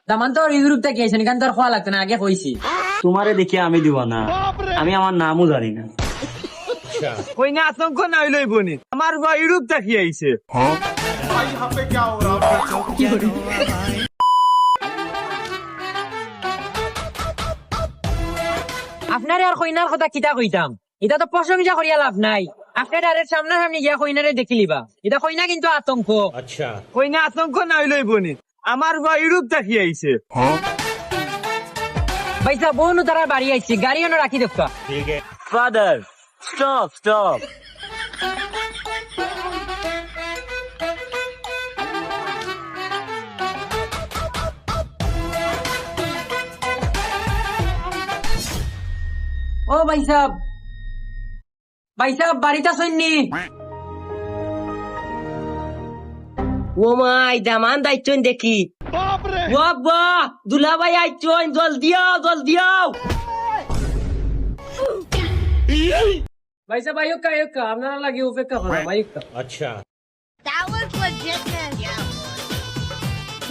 দামান তোর ইউরোপ থেকে আইছেন, এখান তোর খোয়া লাগতো না, আগে কইছি। তোমারে দেখি আমি দিব না, আমি আমার নামও জানি না। কইনা আতঙ্ক নাই লইব নি, আমার ভাই ইউরোপ থাকি আইছে। भाई यहाँ पे क्या हो रहा है? আপনারে আর কইনার কথা কিতা কইতাম, এটা তো প্রশংসা করিয়া লাভ নাই। আপনি ডাইরেক্ট সামনাসামনি গিয়া কইনারে দেখি লিবা, এটা কইনা কিন্তু আতঙ্ক। কইনা আতঙ্ক নাই লইব নি, আমার ভাই ইউরোপ থাকি আইছে। ভাইসা বোন তারা বাড়ি আইছে, গাড়ি এনে রাখি দেখবা। Father, stop stop. ও ভাই সাহেব, ভাই সাহেব বাড়িতে আসেননি? ও মাই দামান দাইছন দেখি। বাবা দুলা ভাই আইছন, জলদি আও জলদি আও। ভাই সাহেব আয়ুক্কা আপনারা লাগে উপেক্ষা করা আয়ুক্কা। That was legitness.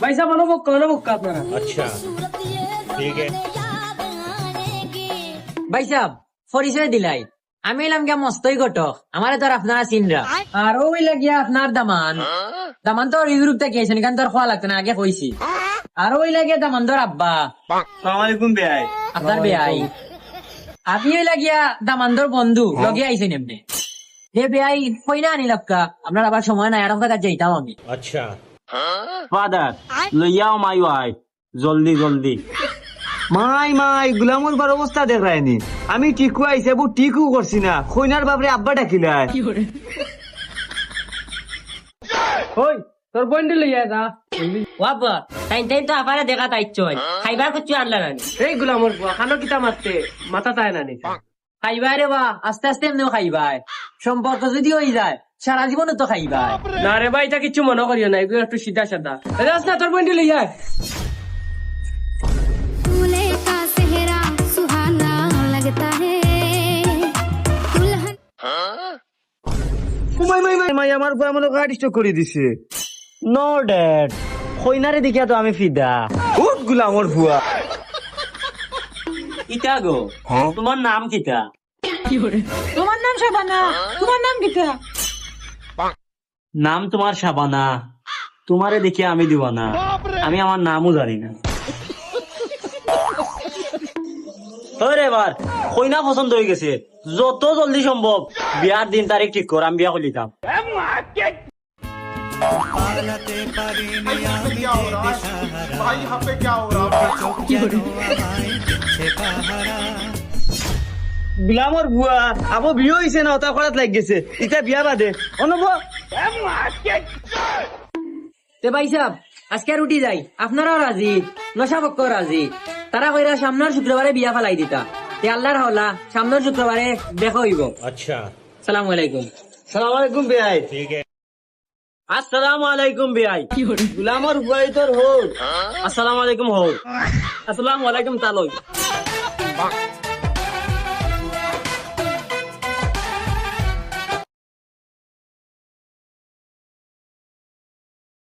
ভাই সাহেব অনুভব আপনারা। ভাই সাহেব পরিচয় দিলাই, আমি এলাম গিয়া মস্তই ঘটক, আমারে তোর আপনারা চিনরা। আর ওই লাগিয়া আপনার দামান, দামান তোর ইউরোপ থেকে আইছেন, এখান তোর খোয়া লাগতো না, আগে কইছি। আর ওই লাগিয়া দামান তোর আব্বা, আসসালামু আলাইকুম বেয়াই। আপনার বেয়াই। আপনি ওই লাগিয়া দামান্দর বন্ধু লগে আইছেন এমনি। হে বেয়াই কইনা আনি লক্কা, আপনার আবার সময় নাই, আরো কাছে যাইতাম আমি। ফাদার, লইয়াও মাই ওয়াইফ, জলদি জলদি। মাই মাই গুলামর বার অবস্থা দেখায়নি, আমি টিকু আইছে বউ টিকু করছি না, কইনার বাপরে আব্বা ডাকিলাই। ওই তোর বন্ডি লইয়া যা। বাবা টাইম টাইম তো আপারে দেখা তাইছন, খাইবার কিছু আনলা না। এই গুলামর বুয়া খানো কিতা মারতে মাথা তাই না নি। খাইবাই রে বা আস্তে আস্তে এমনিও খাইবাই, সম্পর্ক যদি হয়ে যায় সারা জীবনে তো খাইবাই। না রে ভাই, এটা কিছু মনে করিও না, এগুলো একটু সিধা সাদা। না তোর বন্ডি লইয়া। दूल्हे का सेहरा सुहाना लगता है, दुल्हन মাই মাই মাই মাই আমার বউ আমার গাড়ি স্টক করে দিছে। নো ড্যাড, কইনারে দেখিয়া তো আমি ফিদা। উঠ গুলামর ভুয়া। ইটা গো, তোমার নাম কিটা? তোমার নাম শাবানা, তোমার নাম কিতা? নাম তোমার শাবানা, তোমারে দেখিয়া আমি দিব না, আমি আমার নামও জানি না। এবার কইনা পছন্দ হয়ে গেছে, যত জলদি সম্ভব বিয়ার দিন তারিখ ঠিক কর, আমি বিয়া করিতাম। भाई यहाँ पे क्या हो रहा है? গুলামর ভুয়া আবো বিয়ে হইছে না, ওটা করাত লাগ গেছে, এটা বিয়া বাদে অনুভব। তে ভাই সাহেব আজকে আর উঠি যাই, আপনারাও রাজি, নশাপক্ষ রাজি। তারা কইরা সামনের শুক্রবারে বিয়া ফালাই দিতা। তে আল্লাহর হলা সামনের শুক্রবারে দেখা হইব। সালাম আলাইকুম। সালাম আলাইকুম বেয়াই। আসসালামু আলাইকুম বিয়াই। গুলামর ভুয়াই তোর হোক। আসসালামু আলাইকুম হও। আসসালামু আলাইকুম তালই।